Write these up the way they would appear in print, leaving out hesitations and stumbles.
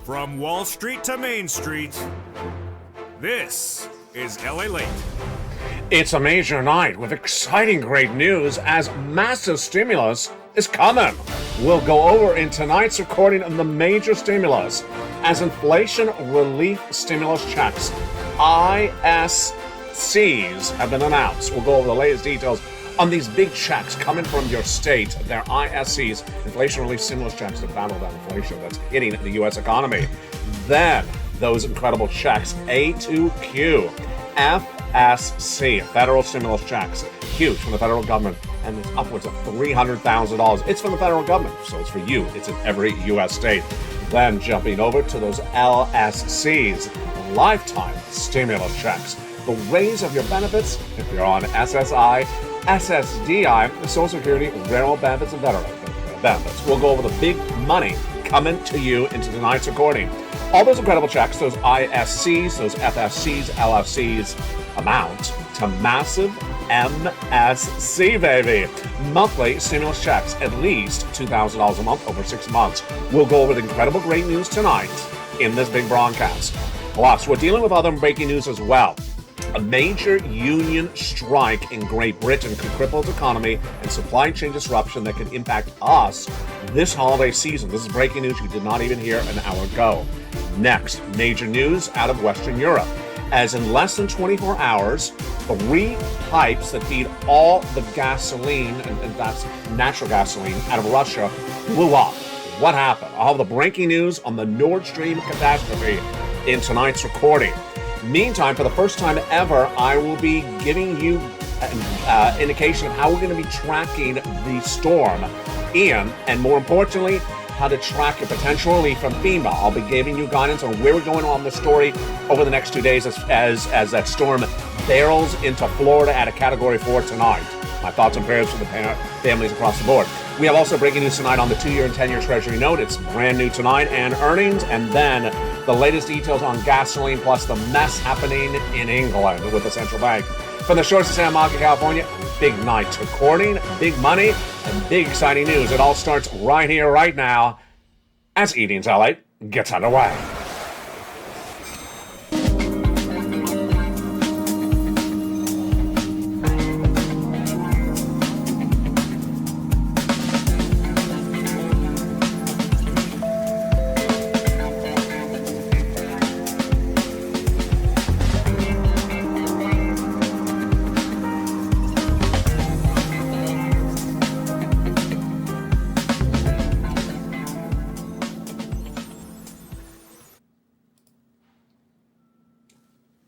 From Wall Street to Main Street, this is LA Late. It's a major night with exciting great news as massive stimulus is coming. We'll go over in tonight's recording of the major stimulus as inflation relief stimulus checks, ISCs, have been announced. We'll go over the latest details on these big checks coming from your state. They're ISCs, inflation relief stimulus checks to battle that inflation that's hitting the U.S. economy. Then, those incredible checks, A2Q, FSC, federal stimulus checks, huge from the federal government, and it's upwards of $300,000. It's from the federal government, so it's for you. It's in every U.S. state. Then jumping over to those LSCs, lifetime stimulus checks, the raise of your benefits if you're on SSI SSDI, Social Security, General Benefits, and Veteran Benefits. We'll go over the big money coming to you into tonight's recording. All those incredible checks, those ISCs, those FSCs, LFCs, amount to massive MSC, baby. Monthly stimulus checks, at least $2,000 a month over 6 months. We'll go over the incredible great news tonight in this big broadcast. Plus, we're dealing with other breaking news as well. A major union strike in Great Britain could cripple its economy and supply chain disruption that could impact us this holiday season. This is breaking news you did not even hear an hour ago. Next, major news out of Western Europe. As in less than 24 hours, 3 pipes that feed all the gasoline, and that's natural gasoline, out of Russia blew up. What happened? I'll have the breaking news on the Nord Stream catastrophe in tonight's recording. Meantime, for the first time ever, I will be giving you an indication of how we're going to be tracking the storm, Ian, and more importantly, how to track your potential relief from FEMA. I'll be giving you guidance on where we're going on the story over the next 2 days as that storm barrels into Florida at a Category 4 tonight. My thoughts and prayers for the families across the board. We have also breaking news tonight on the 2-year and 10-year Treasury note. It's brand new tonight, and earnings, and then the latest details on gasoline, plus the mess happening in England with the central bank. From the shores of Santa Monica, California, big night recording, big money, and big exciting news. It all starts right here, right now, as Eating's LA gets underway.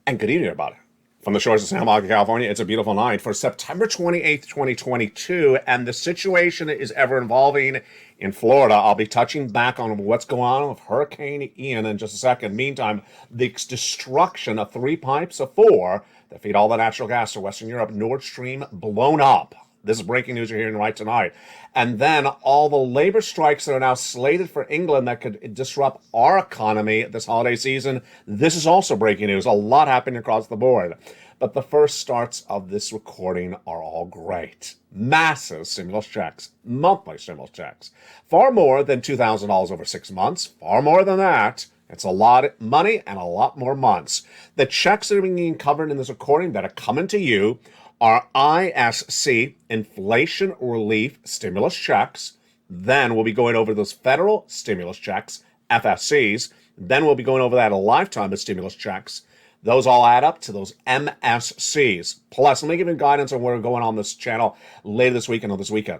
And good evening, everybody. From the shores of Santa Monica, California, it's a beautiful night for September 28th, 2022, and the situation is ever evolving in Florida. I'll be touching back on what's going on with Hurricane Ian in just a second. Meantime, the destruction of 3 pipes of 4 that feed all the natural gas to Western Europe, Nord Stream, blown up. This is breaking news you're hearing right tonight. And then all the labor strikes that are now slated for England that could disrupt our economy this holiday season. This is also breaking news. A lot happening across the board. But the first starts of this recording are all great. Massive stimulus checks, monthly stimulus checks. Far more than $2,000 over 6 months. Far more than that. It's a lot of money and a lot more months. The checks that are being covered in this recording that are coming to you are ISC, inflation relief stimulus checks. Then we'll be going over those federal stimulus checks, FSCs. Then we'll be going over that a lifetime of stimulus checks. Those all add up to those MSCs. Plus, let me give you guidance on where we're going on this channel later this weekend or this weekend.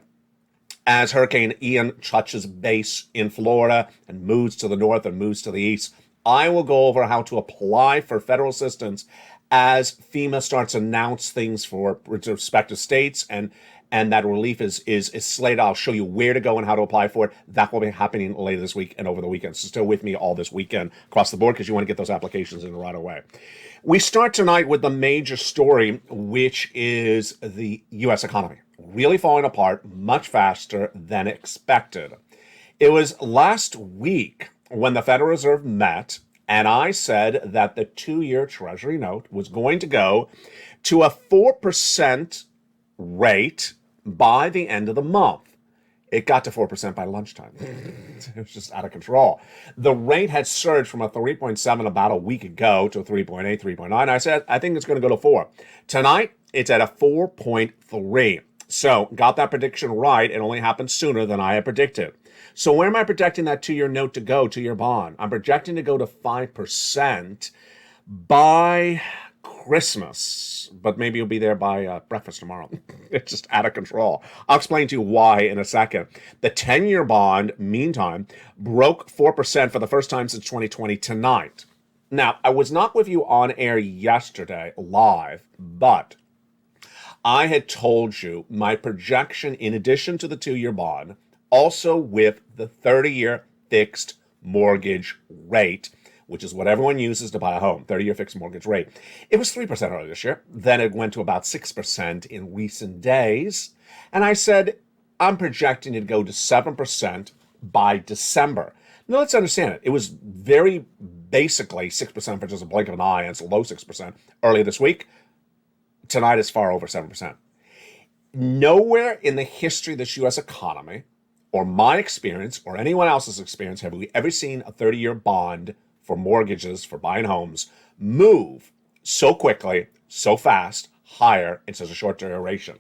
As Hurricane Ian touches base in Florida and moves to the north and moves to the east, I will go over how to apply for federal assistance as FEMA starts to announce things for respective states, and that relief is slated. I'll show you where to go and how to apply for it. That will be happening later this week and over the weekend. So still with me all this weekend across the board because you want to get those applications in right away. We start tonight with the major story, which is the U.S. economy. Really falling apart much faster than expected. It was last week when the Federal Reserve met, and I said that the 2-year Treasury note was going to go to a 4% rate by the end of the month. It got to 4% by lunchtime. It was just out of control. The rate had surged from a 3.7 about a week ago to a 3.8, 3.9. I said, I think it's going to go to 4. Tonight, it's at a 4.3. So, got that prediction right. It only happened sooner than I had predicted. So, where am I projecting that 2-year note to go, 2-year bond? I'm projecting to go to 5% by Christmas, but maybe you'll be there by breakfast tomorrow. It's just out of control. I'll explain to you why in a second. The 10-year bond, meantime, broke 4% for the first time since 2020 tonight. Now, I was not with you on air yesterday live, but I had told you my projection, in addition to the 2-year bond, also with the 30-year fixed mortgage rate, which is what everyone uses to buy a home, 30-year fixed mortgage rate. It was 3% earlier this year. Then it went to about 6% in recent days. And I said, I'm projecting it to go to 7% by December. Now, let's understand it. It was very basically 6% for just a blink of an eye, and it's a low 6% earlier this week. Tonight is far over 7%. Nowhere in the history of this U.S. economy, or my experience, or anyone else's experience, have we ever seen a 30-year bond for mortgages, for buying homes, move so quickly, so fast, higher in such a short duration.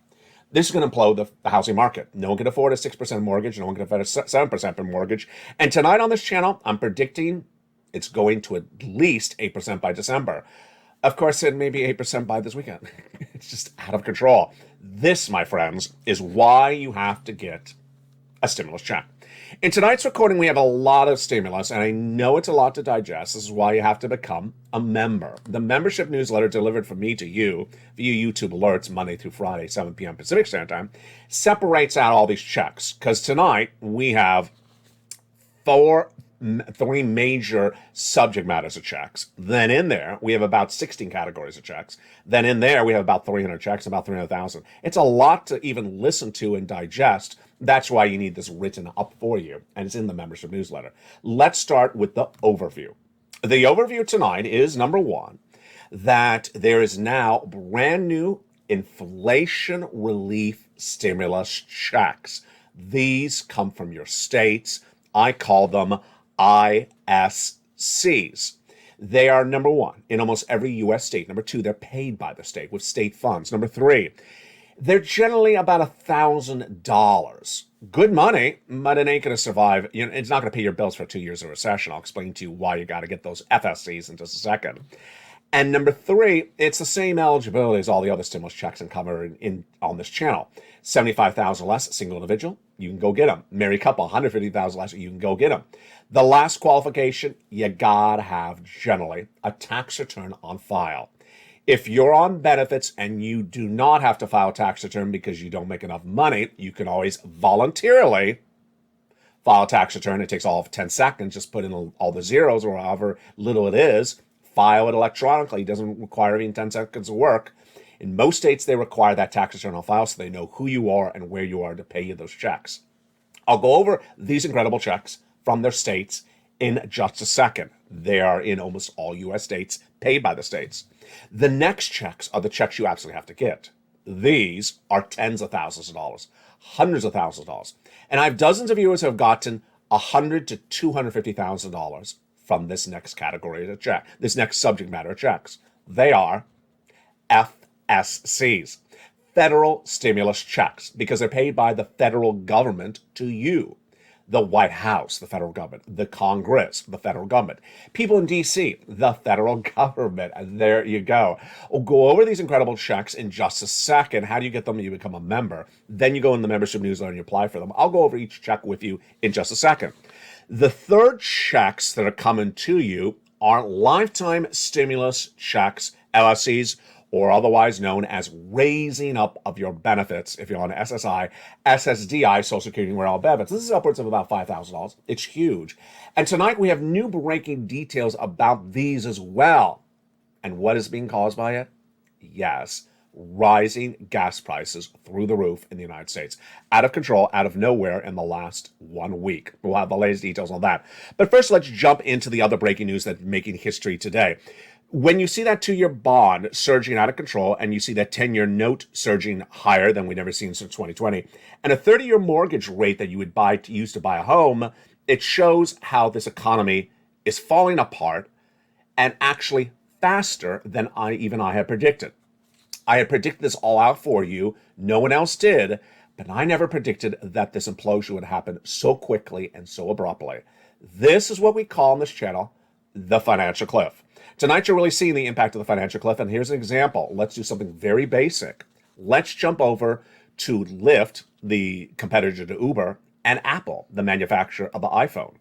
This is going to implode the housing market. No one can afford a 6% mortgage. No one can afford a 7% mortgage. And tonight on this channel, I'm predicting it's going to at least 8% by December. Of course, it may be 8% by this weekend. It's just out of control. This, my friends, is why you have to get a stimulus check. In tonight's recording, we have a lot of stimulus, and I know it's a lot to digest. This is why you have to become a member. The membership newsletter delivered from me to you via YouTube alerts Monday through Friday, 7 p.m. Pacific Standard Time, separates out all these checks. Because tonight, we have three major subject matters of checks. Then in there, we have about 16 categories of checks. Then in there, we have about 300 checks, about 300,000. It's a lot to even listen to and digest. That's why you need this written up for you, and it's in the membership newsletter. Let's start with the overview. The overview tonight is, number one, that there is now brand new inflation relief stimulus checks. These come from your states. I call them ISCs. They are, number one, in almost every U.S. state. Number two, they're paid by the state with state funds. Number three, they're generally about $1,000. Good money, but it ain't going to survive. It's not going to pay your bills for 2 years of recession. I'll explain to you why you got to get those FSCs in just a second. And number three, it's the same eligibility as all the other stimulus checks and cover in on this channel. $75,000 less, single individual, you can go get them. Married couple, $150,000 less, you can go get them. The last qualification, you gotta have generally a tax return on file. If you're on benefits and you do not have to file a tax return because you don't make enough money, you can always voluntarily file a tax return. It takes all of 10 seconds. Just put in all the zeros or however little it is. File it electronically. It doesn't require even 10 seconds of work. In most states, they require that tax return on file so they know who you are and where you are to pay you those checks. I'll go over these incredible checks from their states in just a second. They are in almost all U.S. states, paid by the states. The next checks are the checks you absolutely have to get. These are tens of thousands of dollars, hundreds of thousands of dollars. And I have dozens of viewers who have gotten $100,000 to $250,000 from this next category of check, this next subject matter of checks. They are FSCs, federal stimulus checks, because they're paid by the federal government to you. The White House, the federal government. The Congress, the federal government. People in D.C., the federal government. And there you go. We'll go over these incredible checks in just a second. How do you get them? You become a member. Then you go in the membership newsletter and you apply for them. I'll go over each check with you in just a second. The third checks that are coming to you are lifetime stimulus checks, LSCs, or otherwise known as raising up of your benefits if you're on SSI, SSDI, Social Security and Rural benefits. This is upwards of about $5,000. It's huge. And tonight we have new breaking details about these as well. And what is being caused by it? Yes, rising gas prices through the roof in the United States. Out of control, out of nowhere in the last 1 week. We'll have the latest details on that. But first, let's jump into the other breaking news that's making history today. When you see that 2-year bond surging out of control and you see that 10-year note surging higher than we've never seen since 2020, and a 30-year mortgage rate that you would use to buy a home, it shows how this economy is falling apart and actually faster than I had predicted. I had predicted this all out for you. No one else did, but I never predicted that this implosion would happen so quickly and so abruptly. This is what we call on this channel the financial cliff. Tonight, you're really seeing the impact of the financial cliff, and here's an example. Let's do something very basic. Let's jump over to Lyft, the competitor to Uber, and Apple, the manufacturer of the iPhone.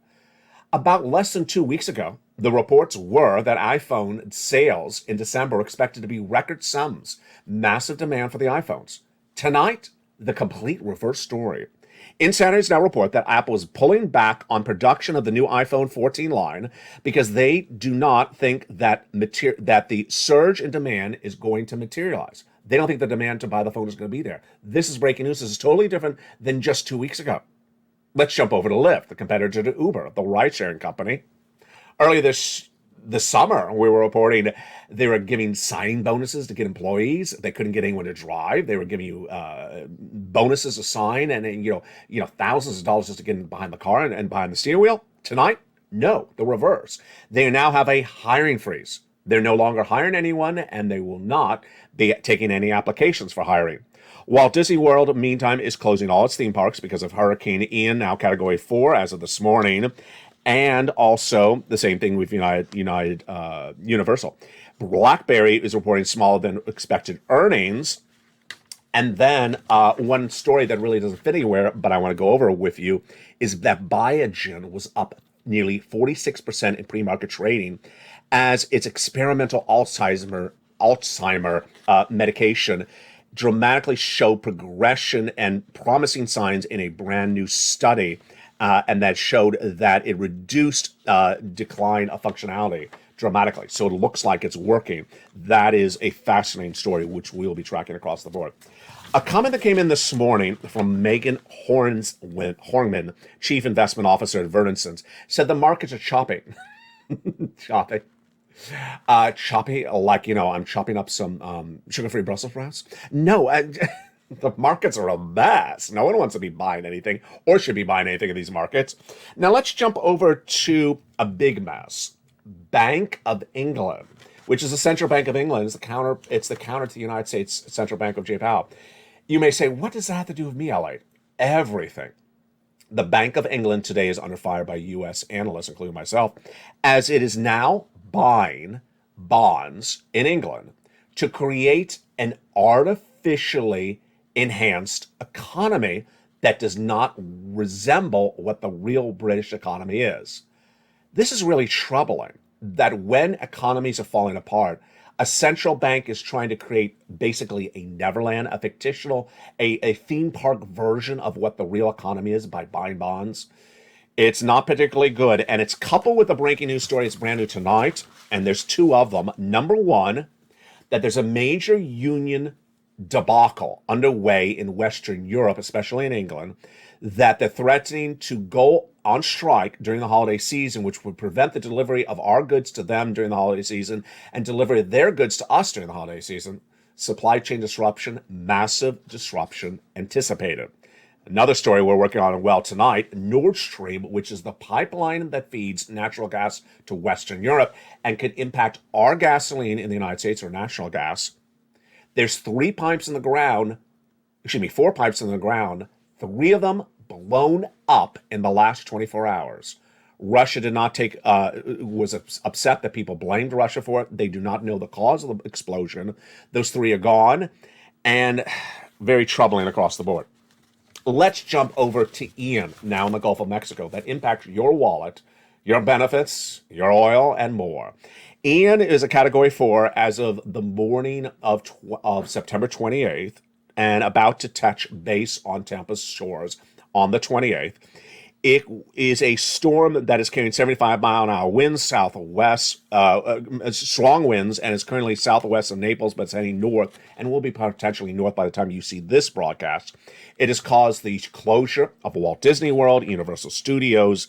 About less than 2 weeks ago, the reports were that iPhone sales in December were expected to be record sums, massive demand for the iPhones. Tonight, the complete reverse story. Insiders now report that Apple is pulling back on production of the new iPhone 14 line because they do not think that the surge in demand is going to materialize. They don't think the demand to buy the phone is going to be there. This is breaking news. This is totally different than just 2 weeks ago. Let's jump over to Lyft, the competitor to Uber, the ride-sharing company. Earlier this summer, we were reporting they were giving signing bonuses to get employees. They couldn't get anyone to drive. They were giving you bonuses to sign, and thousands of dollars just to get behind the car and behind the steering wheel. Tonight, no, the reverse. They now have a hiring freeze. They're no longer hiring anyone, and they will not be taking any applications for hiring. Walt Disney World, meantime, is closing all its theme parks because of Hurricane Ian, now Category 4 as of this morning. And also the same thing with Universal. BlackBerry is reporting smaller than expected earnings. And then one story that really doesn't fit anywhere, but I want to go over with you, is that Biogen was up nearly 46% in pre-market trading as its experimental Alzheimer medication dramatically showed progression and promising signs in a brand new study. And that showed that it reduced decline of functionality dramatically. So it looks like it's working. That is a fascinating story, which we'll be tracking across the board. A comment that came in this morning from Megan Hornman, Chief Investment Officer at Verdensons, said the markets are chopping. Chopping. Choppy, like, I'm chopping up some sugar-free Brussels sprouts. No, the markets are a mess. No one wants to be buying anything or should be buying anything in these markets. Now let's jump over to a big mess. Bank of England, which is the central bank of England, it's the counter to the United States Central Bank of J. Powell. You may say, what does that have to do with me, Elliot? Everything. The Bank of England today is under fire by U.S. analysts, including myself, as it is now buying bonds in England to create an artificially enhanced economy that does not resemble what the real British economy is. This is really troubling that when economies are falling apart, a central bank is trying to create basically a Neverland, a fictional, a theme park version of what the real economy is by buying bonds. It's not particularly good, and it's coupled with a breaking news story. It's brand new tonight, and there's two of them. Number one, that there's a major union debacle underway in Western Europe, especially in England, that they're threatening to go on strike during the holiday season, which would prevent the delivery of our goods to them during the holiday season and deliver their goods to us during the holiday season. Supply chain disruption, massive disruption anticipated. Another story we're working on well tonight, Nord Stream, which is the pipeline that feeds natural gas to Western Europe and could impact our gasoline in the United States or natural gas. There's 4 pipes in the ground, 3 of them blown up in the last 24 hours. Russia did not was upset that people blamed Russia for it. They do not know the cause of the explosion. Those 3 are gone, and very troubling across the board. Let's jump over to Ian, now in the Gulf of Mexico, that impacts your wallet, your benefits, your oil, and more. Ian is a Category 4 as of the morning of September 28th and about to touch base on Tampa's shores on the 28th. It is a storm that is carrying 75-mile-an-hour winds southwest, strong winds, and is currently southwest of Naples, but it's heading north and will be potentially north by the time you see this broadcast. It has caused the closure of Walt Disney World, Universal Studios,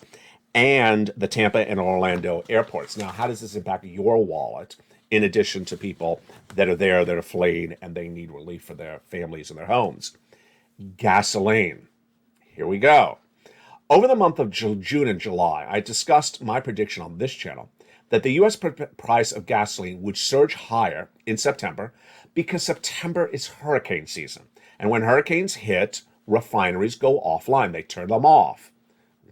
and the Tampa and Orlando airports. Now, how does this impact your wallet? in addition to people that are there that are fleeing and they need relief for their families and their homes. Gasoline. Here we go. Over the month of June and July, I discussed my prediction on this channel that the U.S. price of gasoline would surge higher in September because September is hurricane season. And when hurricanes hit, refineries go offline. They turn them off.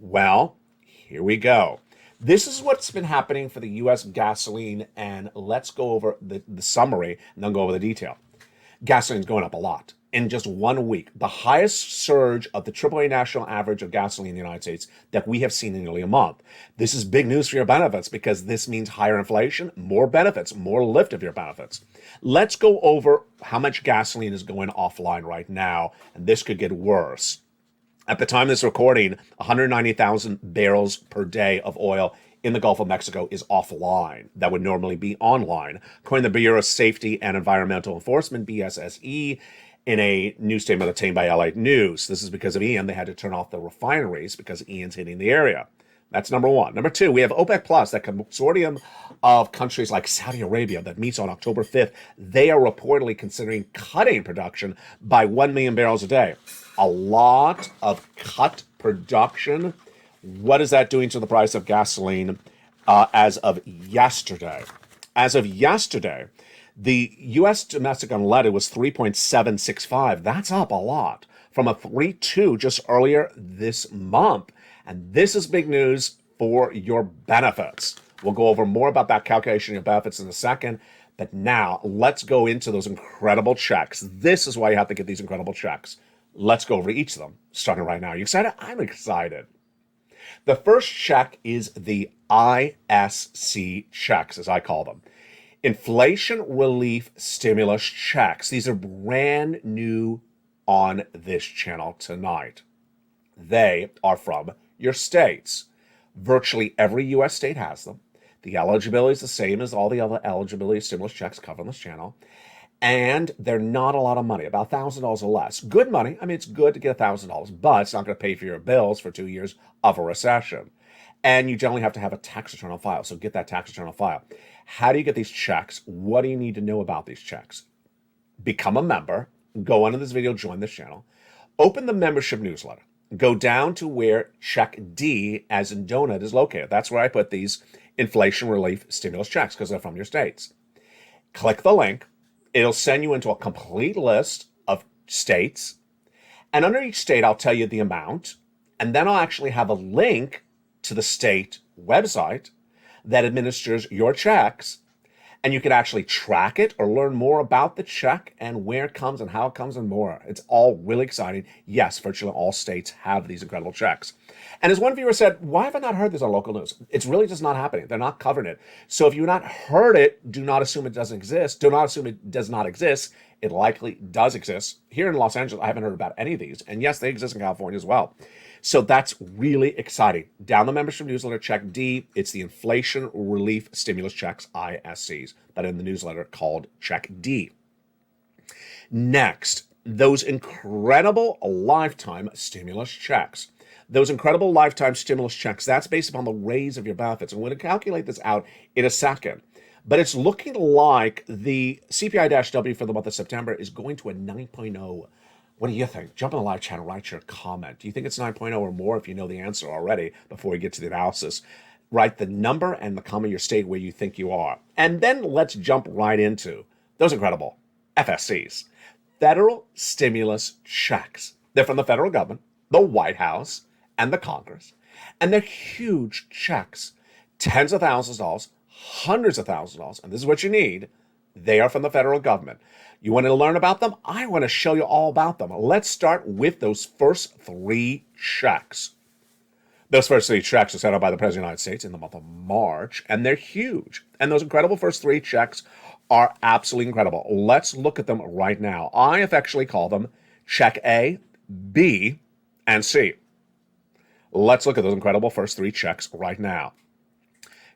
Well, here we go. This is what's been happening for the U.S. gasoline, and let's go over the summary and then go over the detail. Gasoline's going up a lot. In just 1 week, the highest surge of the AAA national average of gasoline in the United States that we have seen in nearly a month. This is big news for your benefits because this means higher inflation, more benefits, more lift of your benefits. Let's go over how much gasoline is going offline right now, and this could get worse. At the time of this recording, 190,000 barrels per day of oil in the Gulf of Mexico is offline. That would normally be online. According to the Bureau of Safety and Environmental Enforcement, BSSE, in a new statement obtained by LA News. This is because of Ian. They had to turn off the refineries because Ian's hitting the area. That's number one. Number two, we have OPEC Plus, that consortium of countries like Saudi Arabia that meets on October 5th. They are reportedly considering cutting production by 1 million barrels a day. A lot of cut production. What is that doing to the price of gasoline as of yesterday? As of yesterday, the U.S. domestic unleaded was 3.765. That's up a lot from a 3.2 just earlier this month. And this is big news for your benefits. We'll go over more about that calculation of your benefits in a second. But now let's go into those incredible checks. This is why you have to get these incredible checks. Let's go over each of them, starting right now. Are you excited? I'm excited. The first check is the ISC checks, as I call them. Inflation Relief Stimulus Checks. These are brand new on this channel tonight. They are from your states. Virtually every U.S. state has them. The eligibility is the same as all the other eligibility stimulus checks covered on this channel. And they're not a lot of money, about $1,000 or less. Good money. I mean, it's good to get $1,000, but it's not going to pay for your bills for 2 years of a recession. And you generally have to have a tax return on file. So get that tax return on file. How do you get these checks? What do you need to know about these checks? Become a member. Go under this video, join this channel. Open the membership newsletter. Go down to where Check D, as in donut, is located. That's where I put these inflation relief stimulus checks because they're from your states. Click the link. It'll send you into a complete list of states. And under each state, I'll tell you the amount. And then I'll actually have a link to the state website that administers your checks. And you can actually track it or learn more about the check and where it comes and how it comes and more. It's all really exciting. Yes, virtually all states have these incredible checks. And as one viewer said, why have I not heard this on local news? It's really just not happening. They're not covering it. So if you've not heard it, do not assume it doesn't exist. Do not assume it does not exist. It likely does exist. Here in Los Angeles, I haven't heard about any of these. And yes, they exist in California as well. So that's really exciting. Down the membership newsletter, Check D. It's the Inflation Relief Stimulus Checks, ISCs, that are in the newsletter called Check D. Next, those incredible lifetime stimulus checks. Those incredible lifetime stimulus checks, that's based upon the raise of your benefits. I'm going to calculate this out in a second. But it's looking like the CPI-W for the month of September is going to a 9.0. What do you think? Jump on the live channel, write your comment. Do you think it's 9.0 or more if you know the answer already before we get to the analysis? Write the number and the comma your state where you think you are. And then let's jump right into those incredible FSCs. Federal stimulus checks. They're from the federal government, the White House, and the Congress. And they're huge checks. Tens of thousands of dollars, hundreds of thousands of dollars. And this is what you need. They are from the federal government. You want to learn about them? I want to show you all about them. Let's start with those first three checks. Those first three checks are sent out by the President of the United States in the month of March, and they're huge. And those incredible first three checks are absolutely incredible. Let's look at them right now. I affectionately call them Check A, B, and C. Let's look at those incredible first three checks right now.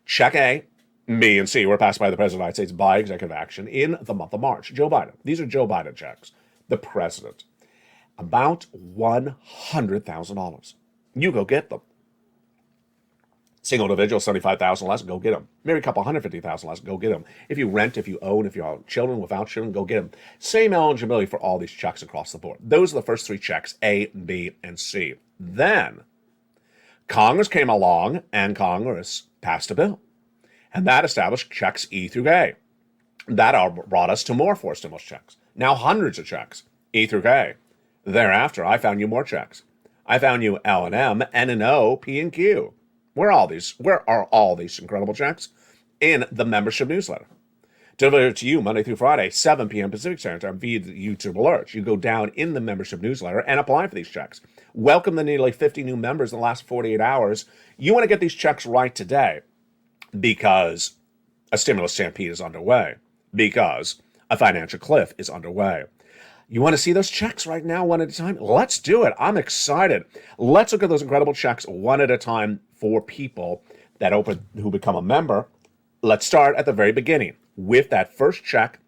Check A, B, and C were passed by the President of the United States by executive action in the month of March. Joe Biden. These are Joe Biden checks. The president. About $100,000. You go get them. Single individual, 75,000 less, go get them. Maybe a couple 150,000 less, go get them. If you rent, if you own, if you have children, without children, go get them. Same eligibility for all these checks across the board. Those are the first three checks, A, B, and C. Then Congress came along and Congress passed a bill. And that established checks E through A. That brought us to more four stimulus checks. Now hundreds of checks, E through K. Thereafter, I found you more checks. I found you L and M, N and O, P and Q. Where are all these incredible checks? In the membership newsletter. Delivered to you Monday through Friday, 7 p.m. Pacific Standard Time via YouTube alerts. You go down in the membership newsletter and apply for these checks. Welcome the nearly 50 new members in the last 48 hours. You want to get these checks right today because a stimulus stampede is underway, because a financial cliff is underway. You want to see those checks right now, one at a time? Let's do it. I'm excited. Let's look at those incredible checks one at a time for people who become a member. Let's start at the very beginning with that first check,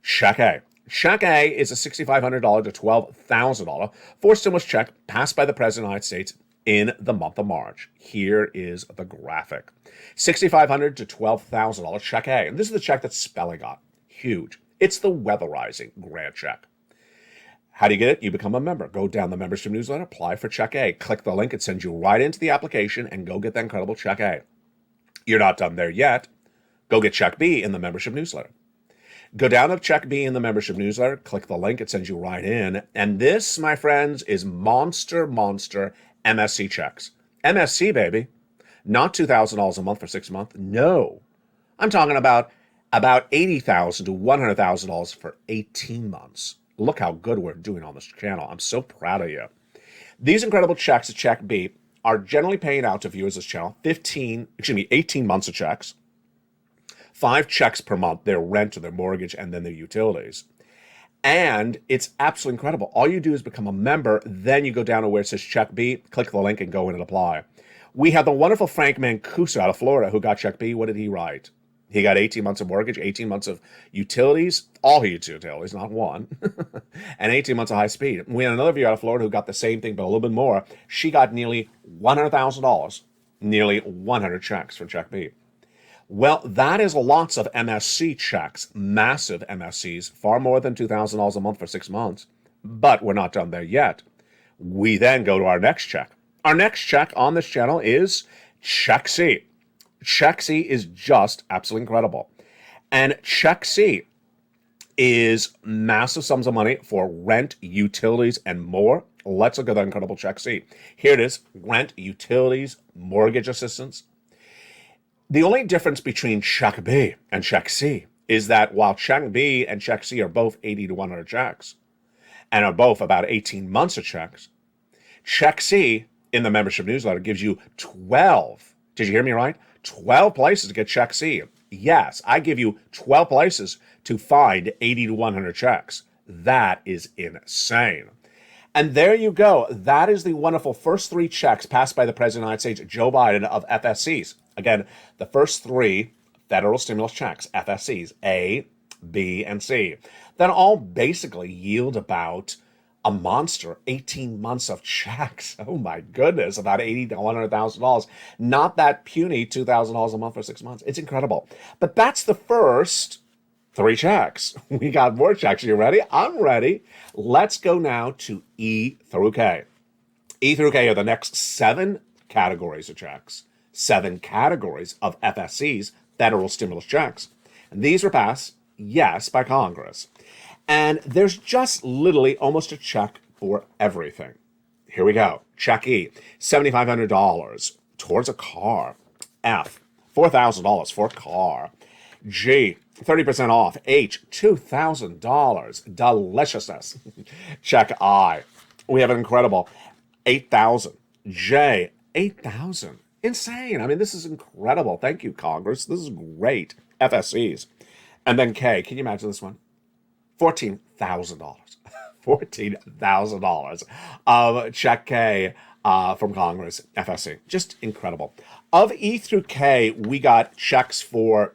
Check A. Check A is a $6,500 to $12,000 for stimulus check passed by the President of the United States in the month of March. Here is the graphic. $6,500 to $12,000 Check A. And this is the check that Spelling got. Huge. It's the weatherizing grant check. How do you get it? You become a member. Go down the membership newsletter, apply for Check A. Click the link. It sends you right into the application and go get that incredible Check A. You're not done there yet. Go get Check B in the membership newsletter. Go down to Check B in the membership newsletter, click the link, it sends you right in. And this, my friends, is monster MSC checks. MSC, baby. Not $2,000 a month for 6 months. No. I'm talking about $80,000 to $100,000 for 18 months. Look how good we're doing on this channel. I'm so proud of you. These incredible checks at Check B are generally paying out to viewers of this channel 18 months of checks. 5 checks per month, their rent or their mortgage, and then their utilities. And it's absolutely incredible. All you do is become a member, then you go down to where it says Check B, click the link, and go in and apply. We have the wonderful Frank Mancuso out of Florida who got Check B. What did he write? He got 18 months of mortgage, 18 months of utilities, all his utilities, not one, and 18 months of high speed. We had another viewer out of Florida who got the same thing, but a little bit more. She got nearly $100,000, nearly 100 checks for Check B. Well, that is lots of MSC checks, massive MSCs, far more than $2,000 a month for 6 months. But we're not done there yet. We then go to our next check. Our next check on this channel is Check C. Check C is just absolutely incredible. And Check C is massive sums of money for rent, utilities, and more. Let's look at that incredible Check C. Here it is, rent, utilities, mortgage assistance. The only difference between Check B and Check C is that while Check B and Check C are both 80 to 100 checks and are both about 18 months of checks, Check C in the membership newsletter gives you 12. Did you hear me right? 12 places to get Check C. Yes, I give you 12 places to find 80 to 100 checks. That is insane. And there you go. That is the wonderful first 3 checks passed by the President of the United States, Joe Biden, of FSCs. Again, the first 3 federal stimulus checks, FSCs, A, B, and C, that all basically yield about a monster 18 months of checks. Oh my goodness, about $80,000 to $100,000. Not that puny $2,000 a month for 6 months. It's incredible. But that's the first 3 checks. We got more checks. Are you ready? I'm ready. Let's go now to E through K. E through K are the next 7 categories of checks. 7 categories of FSCs, federal stimulus checks. And these were passed, yes, by Congress. And there's just literally almost a check for everything. Here we go. Check E, $7,500 towards a car. F, $4,000 for a car. G, 30% off. H, $2,000. Deliciousness. Check I. We have an incredible $8,000. J, $8,000. Insane. I mean, this is incredible. Thank you, Congress. This is great. FSCs. And then K. Can you imagine this one? $14,000. $14,000 of Check K from Congress, FSC. Just incredible. Of E through K, we got checks for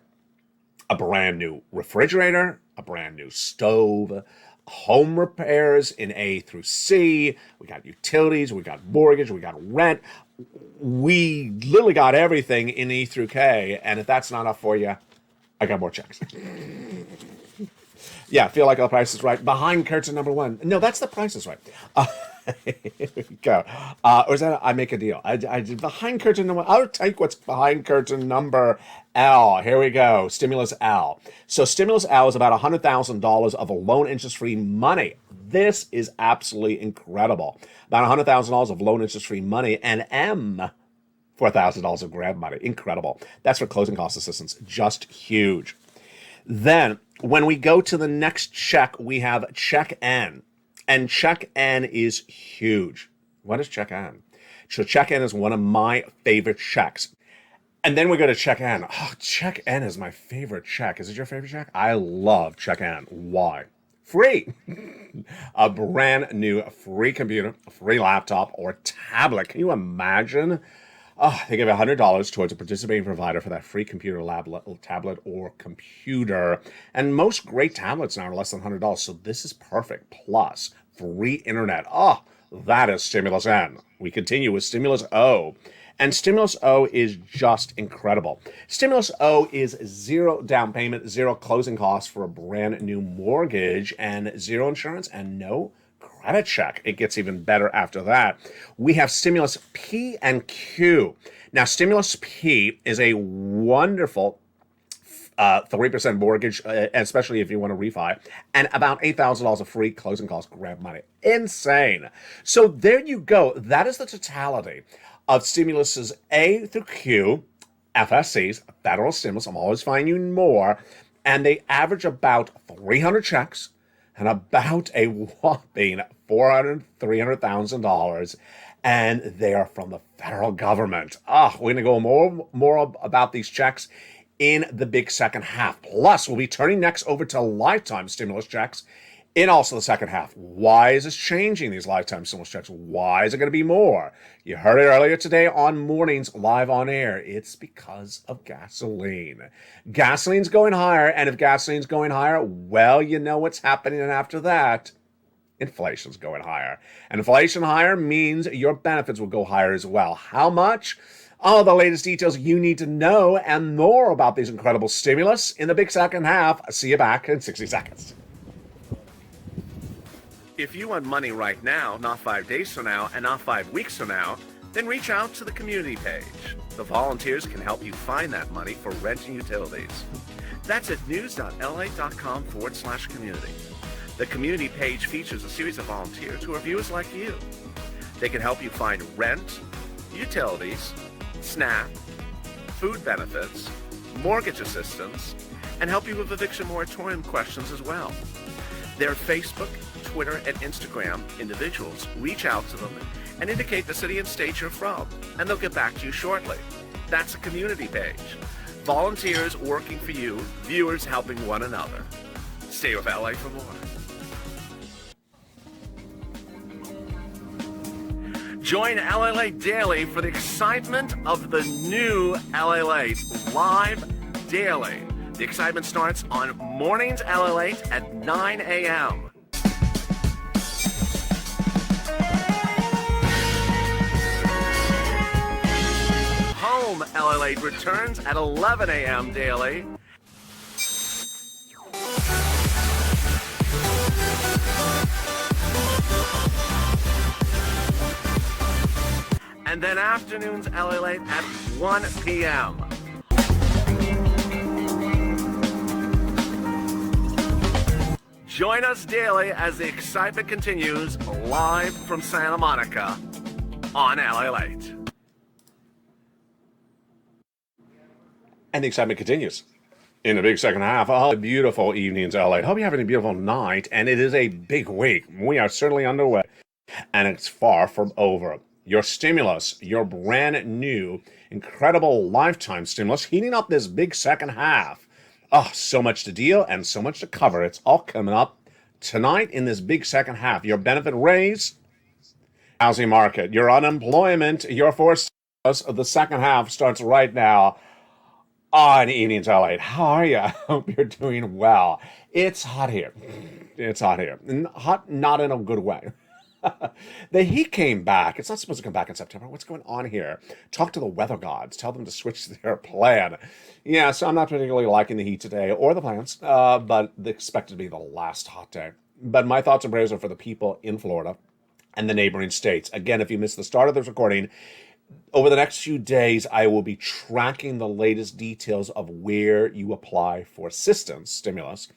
a brand new refrigerator, a brand new stove, home repairs in A through C. We got utilities, we got mortgage, we got rent. we literally got everything in E through K, and if that's not enough for you, I got more checks. Yeah, feel like the price is right. Behind curtain number one. No, that's the price is right. Here we go. Or is that I make a deal? I did behind curtain number. I'll take what's behind curtain number L. Here we go. Stimulus L. So stimulus L is about $100,000 of a loan interest-free money. This is absolutely incredible. About $100,000 of loan interest-free money, and M, $4,000 of grab money. Incredible. That's for closing cost assistance. Just huge. Then, when we go to the next check, we have check N. And check N is huge. What is check N? So check N is one of my favorite checks. And then we go to check N. Oh, check N is my favorite check. Is it your favorite check? I love check N. Why? Free. A brand new free computer, a free laptop, or tablet. Can you imagine? Oh, they give $100 towards a participating provider for that free computer, tablet, or computer. And most great tablets now are less than $100, so this is perfect. Plus, free internet. Oh, that is Stimulus N. We continue with Stimulus O. And Stimulus O is just incredible. Stimulus O is zero down payment, zero closing costs for a brand new mortgage, and zero insurance, and no credit check. It gets even better after that. We have Stimulus P and Q. Now, Stimulus P is a wonderful 3% mortgage, especially if you want to refi, and about $8,000 of free closing costs grab money. Insane. So there you go. That is the totality of stimuluses A through Q, FSCs, federal stimulus. I'm always finding more, and they average about 300 checks and about a whopping $300,000, and they are from the federal government. We're going to go more about these checks in the big second half. Plus, we'll be turning next over to lifetime stimulus checks in also the second half. Why is this changing, these lifetime stimulus checks? Why is it going to be more? You heard it earlier today on Mornings Live on Air. It's because of gasoline. Gasoline's going higher, and if gasoline's going higher, well, you know what's happening after that. Inflation's going higher. And inflation higher means your benefits will go higher as well. How much? All the latest details you need to know and more about these incredible stimulus in the big second half. See you back in 60 seconds. If you want money right now, not 5 days from now, and not 5 weeks from now, then reach out to the community page. The volunteers can help you find that money for rent and utilities. That's at news.la.com/community. The community page features a series of volunteers who are viewers like you. They can help you find rent, utilities, SNAP, food benefits, mortgage assistance, and help you with eviction moratorium questions as well. Their Facebook, Twitter, and Instagram individuals reach out to them and indicate the city and state you're from, and they'll get back to you shortly. That's a community page. Volunteers working for you, viewers helping one another. Stay with LA for more. Join LA Late Daily for the excitement of the new LA Late live daily. The excitement starts on Mornings LA Late at 9 a.m. Home LA Late returns at 11 a.m. daily. And then afternoons LA Late at 1 p.m. Join us daily as the excitement continues live from Santa Monica on LA Late. And the excitement continues in the big second half. Oh, beautiful evenings, LA. Hope you're having a beautiful night, and it is a big week. We are certainly underway, and it's far from over. Your stimulus, your brand new, incredible lifetime stimulus, heating up this big second half. Oh, so much to deal and so much to cover. It's all coming up tonight in this big second half. Your benefit raise, housing market, your unemployment, your forced stimulus. The second half starts right now on Evenings LA. How are you? I hope you're doing well. It's hot here. It's hot here. Hot, not in a good way. The heat came back. It's not supposed to come back in September. What's going on here? Talk to the weather gods. Tell them to switch their plan. Yeah, so I'm not particularly liking the heat today or the plants, but expected to be the last hot day. But my thoughts and prayers are for the people in Florida and the neighboring states. Again, if you missed the start of this recording, over the next few days, I will be tracking the latest details of where you apply for assistance, stimulus.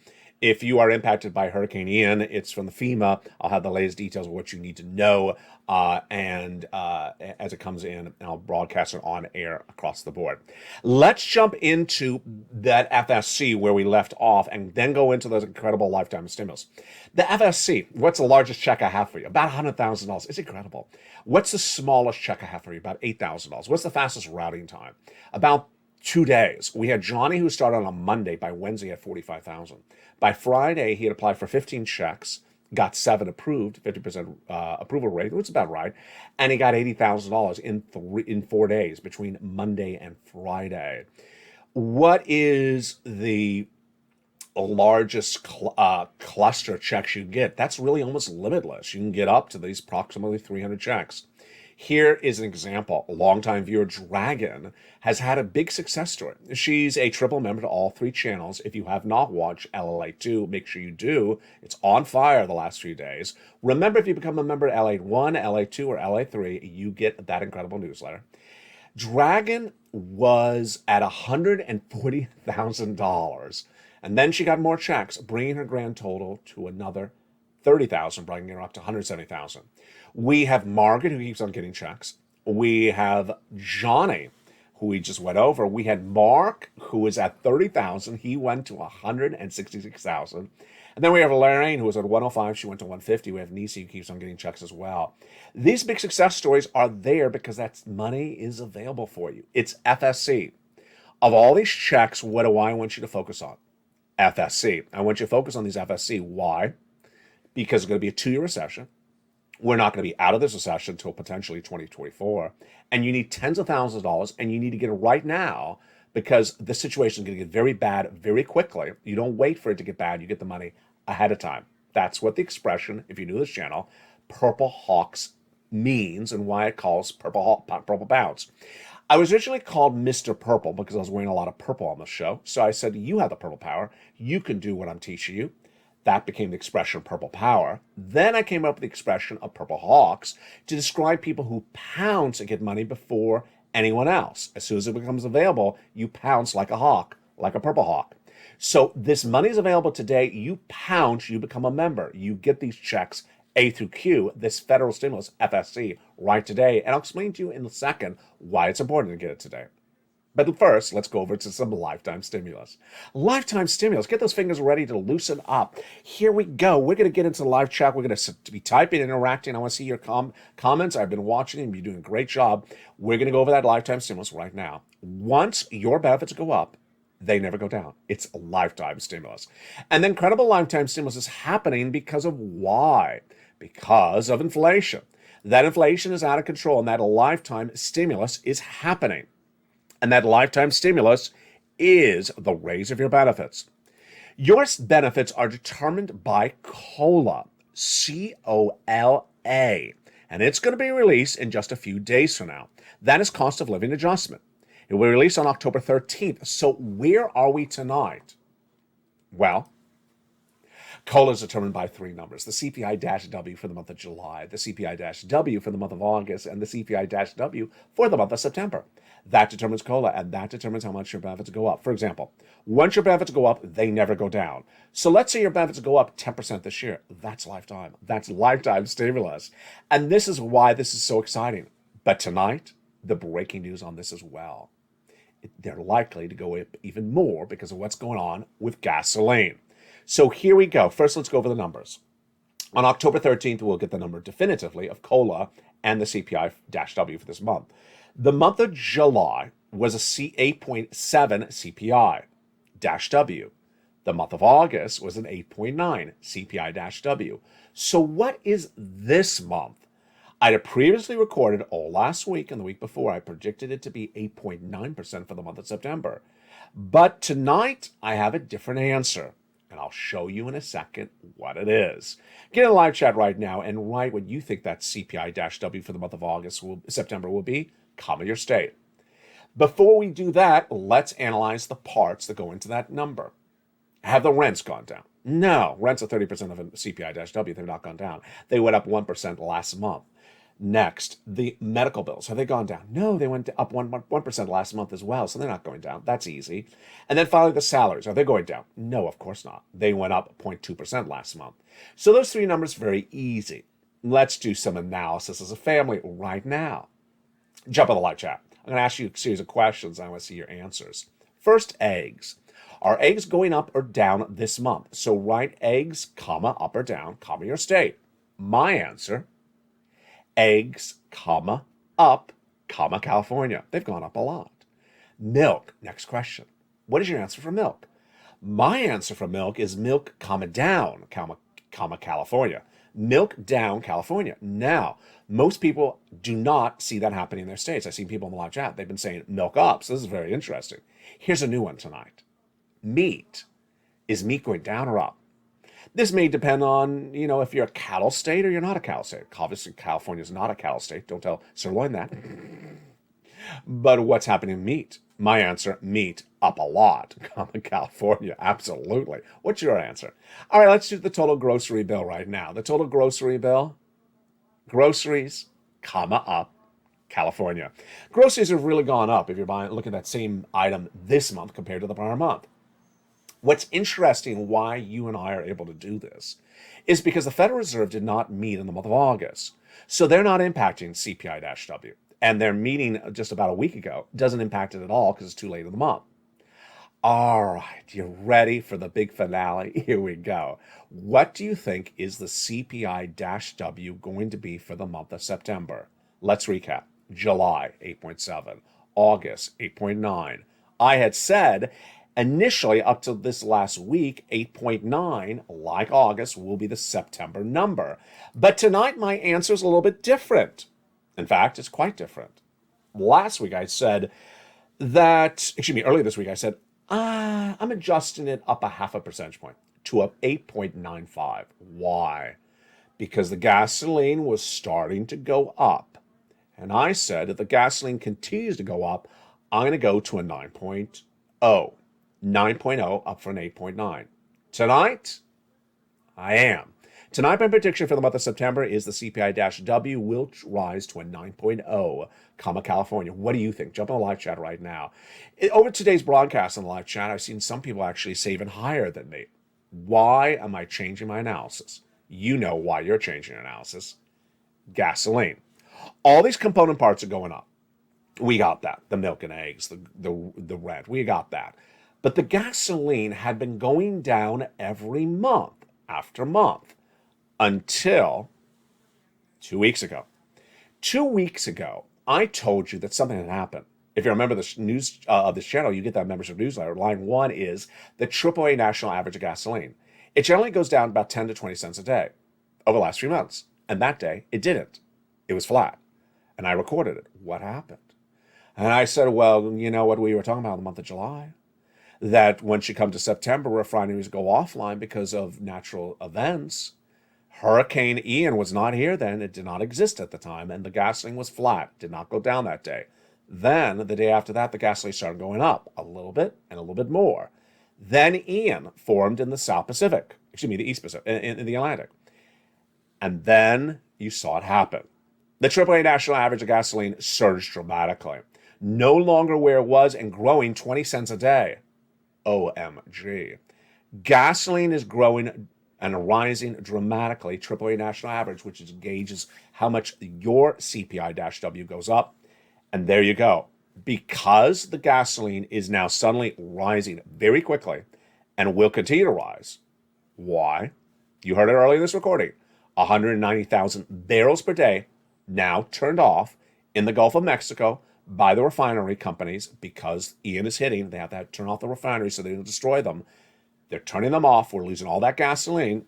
If you are impacted by Hurricane Ian, it's from the FEMA. I'll have the latest details of what you need to know, and as it comes in, I'll broadcast it on air across the board. Let's jump into that FSC where we left off, and then go into those incredible lifetime stimulus. The FSC, what's the largest check I have for you? About $100,000. It's incredible. What's the smallest check I have for you? About $8,000. What's the fastest routing time? About 2 days. We had Johnny who started on Monday. By Wednesday, he had 45,000. By Friday, he had applied for 15 checks, got 7 approved, 50% approval rate, which is about right, and he got $80,000 in 4 days between Monday and Friday. What is the largest cluster checks you get? That's really almost limitless. You can get up to these approximately 300 checks. Here is an example. Longtime viewer Dragon has had a big success story. She's a triple member to all 3 channels. If you have not watched LLA2, make sure you do. It's on fire the last few days. Remember, if you become a member of LA1, LA2, or LA3, you get that incredible newsletter. Dragon was at $140,000, and then she got more checks, bringing her grand total to another 30,000, bringing her up to 170,000. We have Margaret, who keeps on getting checks. We have Johnny, who we just went over. We had Mark, who is at 30,000. He went to 166,000. And then we have Lorraine, who was at 105. She went to 150. We have Nisi, who keeps on getting checks as well. These big success stories are there because that money is available for you. It's FSC. Of all these checks, what do I want you to focus on? FSC. I want you to focus on these FSC. Why? Because it's going to be a 2-year recession. We're not going to be out of this recession until potentially 2024. And you need tens of thousands of dollars, and you need to get it right now because the situation is going to get very bad very quickly. You don't wait for it to get bad. You get the money ahead of time. That's what the expression, if you knew this channel, Purple Hawks means and why it calls Purple Bounce. I was originally called Mr. Purple because I was wearing a lot of purple on the show. So I said, you have the purple power. You can do what I'm teaching you. That became the expression purple power. Then I came up with the expression of Purple Hawks to describe people who pounce and get money before anyone else. As soon as it becomes available, you pounce like a hawk, like a purple hawk. So this money is available today. You pounce, you become a member. You get these checks A through Q, this federal stimulus, FSC, right today. And I'll explain to you in a second why it's important to get it today. But first, let's go over to some lifetime stimulus. Lifetime stimulus. Get those fingers ready to loosen up. Here we go. We're going to get into the live chat. We're going to be typing, interacting. I want to see your comments. I've been watching them. You're doing a great job. We're going to go over that lifetime stimulus right now. Once your benefits go up, they never go down. It's a lifetime stimulus. And then credible lifetime stimulus is happening because of why? Because of inflation. That inflation is out of control, and that lifetime stimulus is happening. And that lifetime stimulus is the raise of your benefits. Your benefits are determined by COLA, C-O-L-A, and it's going to be released in just a few days from now. That is cost of living adjustment. It will be released on October 13th. So where are we tonight? Well, COLA is determined by 3 numbers: the CPI-W for the month of July, the CPI-W for the month of August, and the CPI-W for the month of September. That determines COLA, and that determines how much your benefits go up. For example, once your benefits go up, they never go down. So let's say your benefits go up 10% this year. That's lifetime. That's lifetime stimulus. And this is why this is so exciting. But tonight, the breaking news on this as well. They're likely to go up even more because of what's going on with gasoline. So here we go. First, let's go over the numbers. On October 13th, we'll get the number definitively of COLA and the CPI-W for this month. The month of July was a 8.7 CPI-W. The month of August was an 8.9 CPI-W. So what is this month? I had previously recorded all last week and the week before. I predicted it to be 8.9% for the month of September. But tonight, I have a different answer. And I'll show you in a second what it is. Get in the live chat right now and write what you think that CPI-W for the month of September will be, comma your state. Before we do that, let's analyze the parts that go into that number. Have the rents gone down? No, rents are 30% of a CPI-W. They've not gone down. They went up 1% last month. Next, the medical bills. Have they gone down? No, they went up 1% last month as well, so they're not going down. That's easy. And then finally, the salaries. Are they going down? No, of course not. They went up 0.2% last month. So those three numbers, very easy. Let's do some analysis as a family right now. Jump on the live chat. I'm going to ask you a series of questions. I want to see your answers. First, eggs. Are eggs going up or down this month? So write eggs, comma, up or down, comma, your state. My answer, eggs, comma, up, comma, California. They've gone up a lot. Milk. Next question. What is your answer for milk? My answer for milk is milk, comma, down, comma, California. Milk down, California. Now, most people do not see that happening in their states. I've seen people in the live chat. They've been saying milk up. So this is very interesting. Here's a new one tonight. Meat. Is meat going down or up? This may depend on, if you're a cattle state or you're not a cattle state. Obviously, California is not a cattle state. Don't tell Sirloin that. But what's happening in meat? My answer, meat up a lot. California, absolutely. What's your answer? All right, let's do the total grocery bill right now. The total grocery bill, groceries, comma, up, California. Groceries have really gone up if you're looking at that same item this month compared to the prior month. What's interesting, why you and I are able to do this, is because the Federal Reserve did not meet in the month of August. So they're not impacting CPI-W. And their meeting just about a week ago doesn't impact it at all because it's too late in the month. All right, you ready for the big finale? Here we go. What do you think is the CPI-W going to be for the month of September? Let's recap. July, 8.7. August, 8.9. I had said initially, up to this last week, 8.9, like August, will be the September number. But tonight, my answer is a little bit different. In fact, it's quite different. Last week, I said that, earlier this week, I said, I'm adjusting it up a half a percentage point to a 8.95. Why? Because the gasoline was starting to go up. And I said, if the gasoline continues to go up, I'm going to go to a 9.0. 9.0 up from an 8.9. Tonight, I am. Tonight, my prediction for the month of September is the CPI-W will rise to a 9.0, comma, California. What do you think? Jump on the live chat right now. Over today's broadcast on the live chat, I've seen some people actually say even higher than me. Why am I changing my analysis? You know why you're changing your analysis. Gasoline. All these component parts are going up. We got that. The milk and eggs, the rent. We got that. But the gasoline had been going down every month after month until 2 weeks ago. 2 weeks ago, I told you that something had happened. If you remember the news of this channel, you get that membership newsletter. Line 1 is the AAA national average of gasoline. It generally goes down about 10 to 20 cents a day over the last 3 months. And that day, it didn't. It was flat. And I recorded it. What happened? And I said, well, you know what we were talking about in the month of July? That once you come to September, refineries go offline because of natural events. Hurricane Ian was not here then. It did not exist at the time. And the gasoline was flat. Did not go down that day. Then, the day after that, the gasoline started going up a little bit and a little bit more. Then Ian formed in the South Pacific. The East Pacific, in the Atlantic. And then you saw it happen. The AAA national average of gasoline surged dramatically. No longer where it was and growing 20 cents a day. OMG. Gasoline is growing and rising dramatically. AAA national average, which gauges how much your CPI-W goes up. And there you go. Because the gasoline is now suddenly rising very quickly and will continue to rise. Why? You heard it earlier in this recording. 190,000 barrels per day now turned off in the Gulf of Mexico by the refinery companies because Ian is hitting. They have to turn off the refineries so they don't destroy them. They're turning them off. We're losing all that gasoline.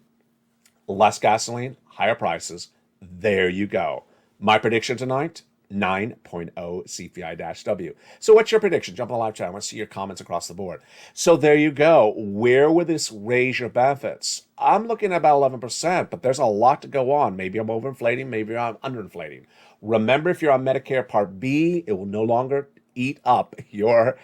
Less gasoline, higher prices. There you go. My prediction tonight, 9.0 CPI-W. So what's your prediction? Jump on the live chat. I want to see your comments across the board. So there you go. Where will this raise your benefits? I'm looking at about 11%, but there's a lot to go on. Maybe I'm overinflating, maybe I'm underinflating. Remember, if you're on Medicare Part B, it will no longer eat up your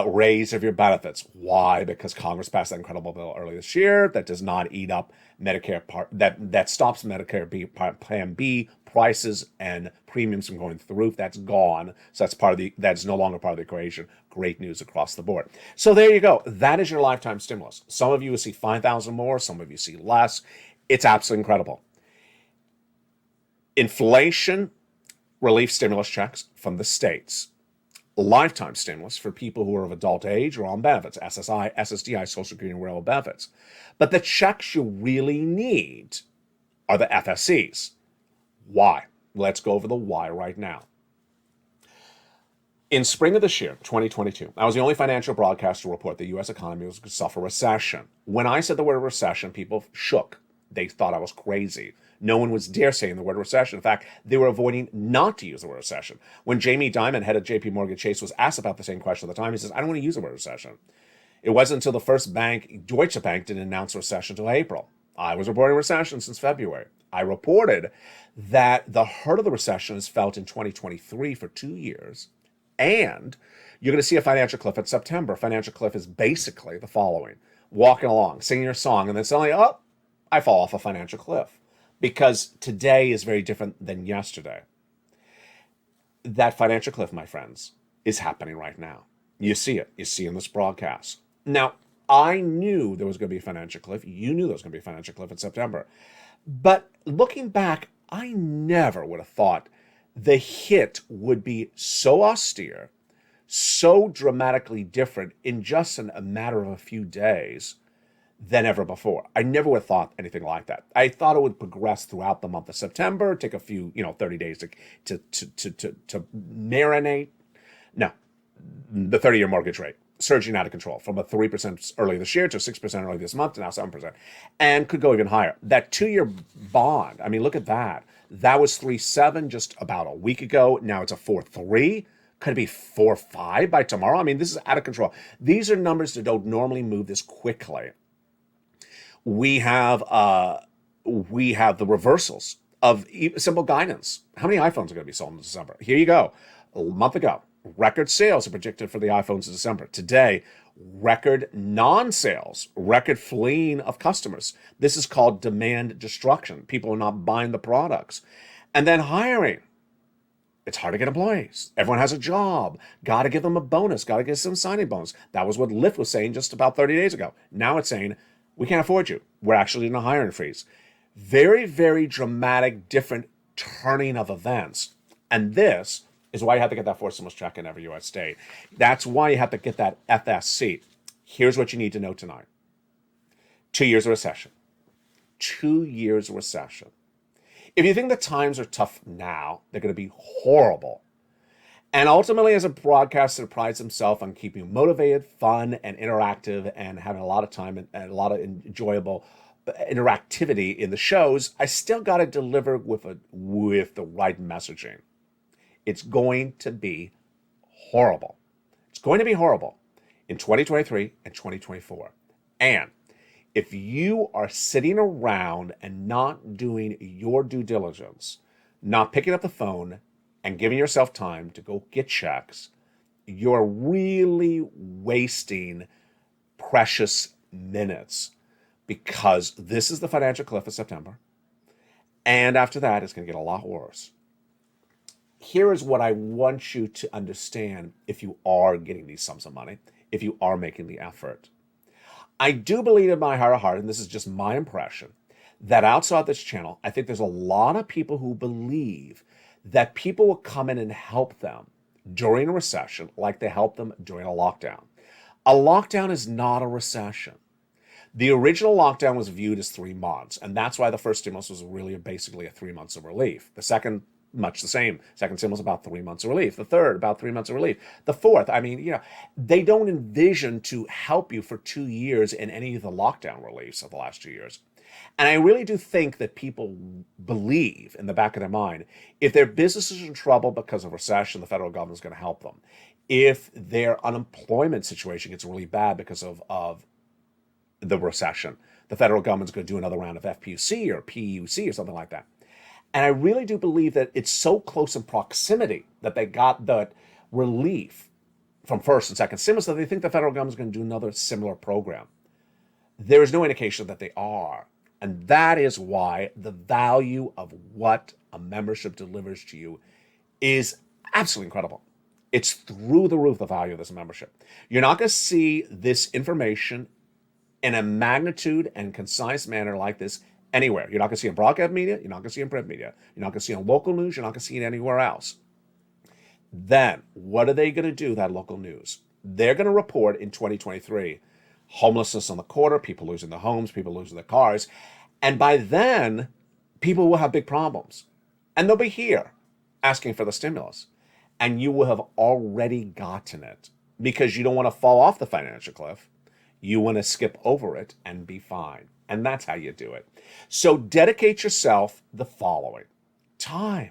raise of your benefits. Why? Because Congress passed that incredible bill earlier this year that does not eat up Medicare Part, that stops Medicare B, Plan B prices and premiums from going through the roof. That's gone. So that's no longer part of the equation. Great news across the board. So there you go. That is your lifetime stimulus. Some of you will see 5,000 more. Some of you see less. It's absolutely incredible. Inflation relief stimulus checks from the states. Lifetime stimulus for people who are of adult age or on benefits, SSI, SSDI, Social Security, and Railroad benefits. But the checks you really need are the FSCs. Why? Let's go over the why right now. In spring of this year, 2022, I was the only financial broadcaster to report the U.S. economy was going to suffer recession. When I said the word recession, people shook. They thought I was crazy. No one was dare saying the word recession. In fact, they were avoiding not to use the word recession. When Jamie Dimon, head of JP Morgan Chase, was asked about the same question at the time, he says, I don't want to use the word recession. It wasn't until the first bank, Deutsche Bank, didn't announce recession until April. I was reporting recession since February. I reported that the hurt of the recession is felt in 2023 for 2 years, and you're going to see a financial cliff in September. Financial cliff is basically the following. Walking along, singing your song, and then suddenly, I fall off a financial cliff. Because today is very different than yesterday. That financial cliff, my friends, is happening right now. You see it. You see in this broadcast. Now, I knew there was going to be a financial cliff. You knew there was going to be a financial cliff in September. But looking back, I never would have thought the hit would be so austere, so dramatically different in just a matter of a few days than ever before. I never would have thought anything like that. I thought it would progress throughout the month of September, take a few, 30 days to marinate. No, the 30-year mortgage rate surging out of control from a 3% early this year to 6% early this month to now 7%, and could go even higher. That 2-year bond, I mean, look at that. That was 3.7 just about a week ago. Now it's a 4.3. Could it be 4.5 by tomorrow? I mean, this is out of control. These are numbers that don't normally move this quickly. We have the reversals of simple guidance. How many iPhones are going to be sold in December? Here you go. A month ago, record sales are predicted for the iPhones in December. Today, record non-sales, record fleeing of customers. This is called demand destruction. People are not buying the products. And then hiring. It's hard to get employees. Everyone has a job. Got to give them a bonus. Got to give some signing bonus. That was what Lyft was saying just about 30 days ago. Now it's saying, we can't afford you. We're actually in a hiring freeze. Very, very dramatic, different turning of events. And this is why you have to get that forced stimulus check in every U.S. state. That's why you have to get that FSC. Here's what you need to know tonight. 2 years of recession. 2 years of recession. If you think the times are tough now, they're going to be horrible. And ultimately, as a broadcaster that prides himself on keeping you motivated, fun, and interactive, and having a lot of time and a lot of enjoyable interactivity in the shows, I still got to deliver with the right messaging. It's going to be horrible. It's going to be horrible in 2023 and 2024. And if you are sitting around and not doing your due diligence, not picking up the phone and giving yourself time to go get checks, you're really wasting precious minutes, because this is the financial cliff of September. And after that, it's going to get a lot worse. Here is what I want you to understand if you are getting these sums of money, if you are making the effort. I do believe in my heart of heart, and this is just my impression, that outside this channel, I think there's a lot of people who believe that people will come in and help them during a recession like they helped them during a lockdown. A lockdown is not a recession. The original lockdown was viewed as 3 months, and that's why the first stimulus was really basically a 3 months of relief. The second, much the same. Second stimulus, about 3 months of relief. The third, about 3 months of relief. The fourth, they don't envision to help you for 2 years in any of the lockdown reliefs of the last 2 years. And I really do think that people believe in the back of their mind, if their business is in trouble because of recession, the federal government is going to help them. If their unemployment situation gets really bad because of the recession, the federal government's going to do another round of FPUC or PUC or something like that. And I really do believe that it's so close in proximity that they got the relief from first and second stimulus that they think the federal government is going to do another similar program. There is no indication that they are. And that is why the value of what a membership delivers to you is absolutely incredible. It's through the roof, the value of this membership. You're not going to see this information in a magnitude and concise manner like this anywhere. You're not going to see it in broadcast media. You're not going to see it in print media. You're not going to see it in local news. You're not going to see it anywhere else. Then, what are they going to do, that local news? They're going to report in 2023 homelessness on the quarter, people losing their homes, people losing their cars. And by then, people will have big problems. And they'll be here asking for the stimulus. And you will have already gotten it because you don't want to fall off the financial cliff. You want to skip over it and be fine. And that's how you do it. So dedicate yourself the following time.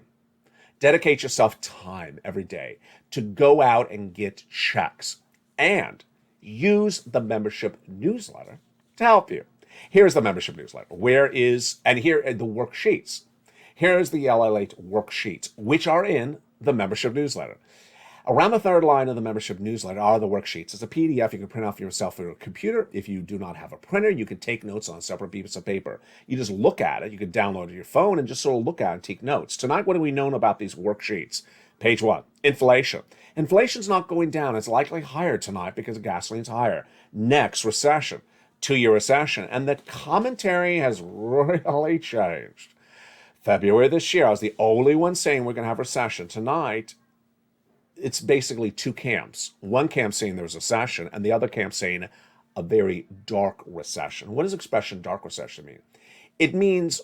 Dedicate yourself time every day to go out and get checks and use the membership newsletter to help you. Here's the membership newsletter. Here are the worksheets. Here's the LLate worksheets, which are in the membership newsletter. Around the third line of the membership newsletter are the worksheets. It's a PDF you can print off yourself for your computer. If you do not have a printer, you can take notes on a separate piece of paper. You just look at it. You can download it to your phone and just sort of look at it and take notes. Tonight, what do we know about these worksheets? Page 1, inflation. Inflation's not going down. It's likely higher tonight because gasoline's higher. Next, recession, 2-year recession. And the commentary has really changed. February this year, I was the only one saying we're going to have recession. Tonight, it's basically two camps. One camp saying there's a recession, and the other camp saying a very dark recession. What does expression dark recession mean? It means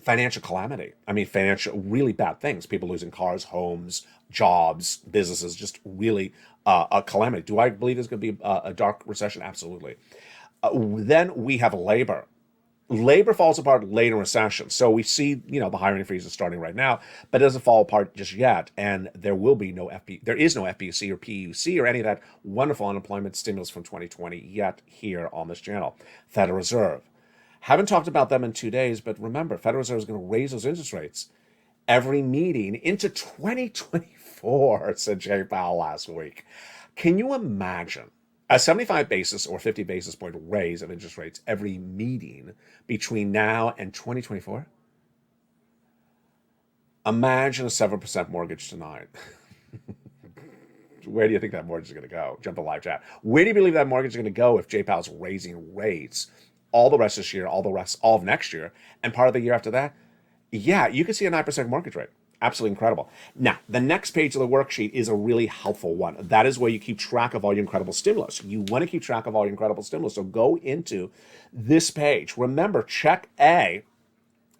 financial calamity. I mean, financial, really bad things. People losing cars, homes, jobs, businesses, just really a calamity. Do I believe there's going to be a dark recession? Absolutely. Then we have labor. Labor falls apart late in recession. So we see, the hiring freeze is starting right now, but it doesn't fall apart just yet. And there is no FPUC or PUC or any of that wonderful unemployment stimulus from 2020 yet here on this channel. Federal Reserve. Haven't talked about them in 2 days, but remember, Federal Reserve is going to raise those interest rates every meeting into 2024, said Jay Powell last week. Can you imagine a 75 basis or 50 basis point raise of interest rates every meeting between now and 2024? Imagine a 7% mortgage tonight. Where do you think that mortgage is going to go? Jump to live chat. Where do you believe that mortgage is going to go if Jay Powell's raising rates all the rest of this year, all of next year, and part of the year after that? Yeah, you could see a 9% mortgage rate. Absolutely incredible. Now, the next page of the worksheet is a really helpful one. That is where you keep track of all your incredible stimulus. You want to keep track of all your incredible stimulus. So go into this page. Remember, check A,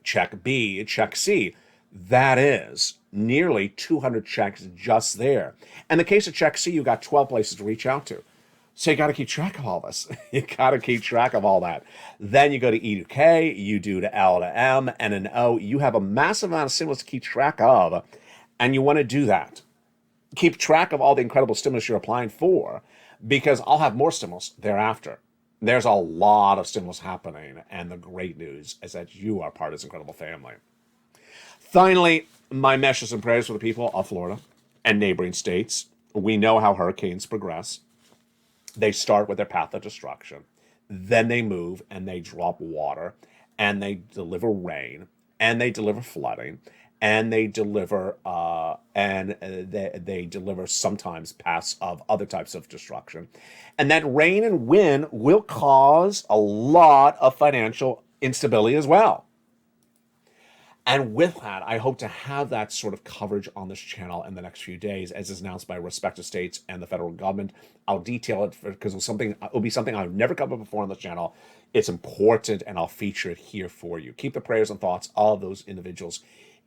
check B, check C. That is nearly 200 checks just there. In the case of check C, you got 12 places to reach out to. So you got to keep track of all this. You got to keep track of all that. Then you go to E to K, you do to L to M, and an O. You have a massive amount of stimulus to keep track of, and you want to do that. Keep track of all the incredible stimulus you're applying for, because I'll have more stimulus thereafter. There's a lot of stimulus happening, and the great news is that you are part of this incredible family. Finally, my messages and prayers for the people of Florida and neighboring states. We know how hurricanes progress. They start with their path of destruction. Then they move and they drop water and they deliver rain and they deliver flooding and they deliver they deliver sometimes paths of other types of destruction. And that rain and wind will cause a lot of financial instability as well. And with that, I hope to have that sort of coverage on this channel in the next few days, as is announced by respective states and the federal government. I'll detail it because it'll be something I've never covered before on this channel. It's important, and I'll feature it here for you. Keep the prayers and thoughts of those individuals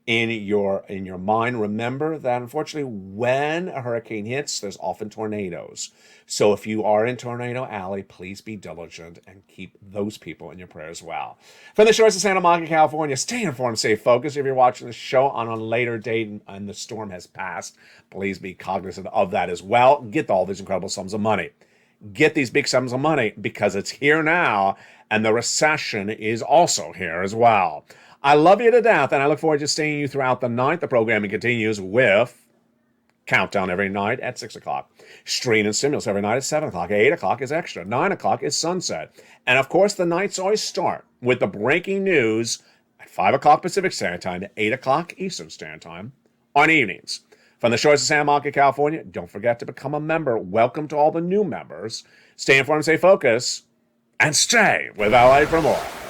in your mind. Remember that unfortunately when a hurricane hits, there's often tornadoes. So if you are in Tornado Alley, please be diligent and keep those people in your prayers as well. From the shores of Santa Monica, California, stay informed, stay focused. If you're watching the show on a later date and the storm has passed, please be cognizant of that as well. Get all these incredible sums of money. Get these big sums of money because it's here now, and the recession is also here as well. I love you to death, and I look forward to seeing you throughout the night. The programming continues with Countdown every night at 6 o'clock. Stream and Stimulus every night at 7 o'clock. 8 o'clock is Extra. 9 o'clock is Sunset. And of course, the nights always start with the breaking news at 5 o'clock Pacific Standard Time, 8 o'clock Eastern Standard Time on evenings. From the shores of Santa Monica, California, don't forget to become a member. Welcome to all the new members. Stay informed, stay focused, and stay with LA for more.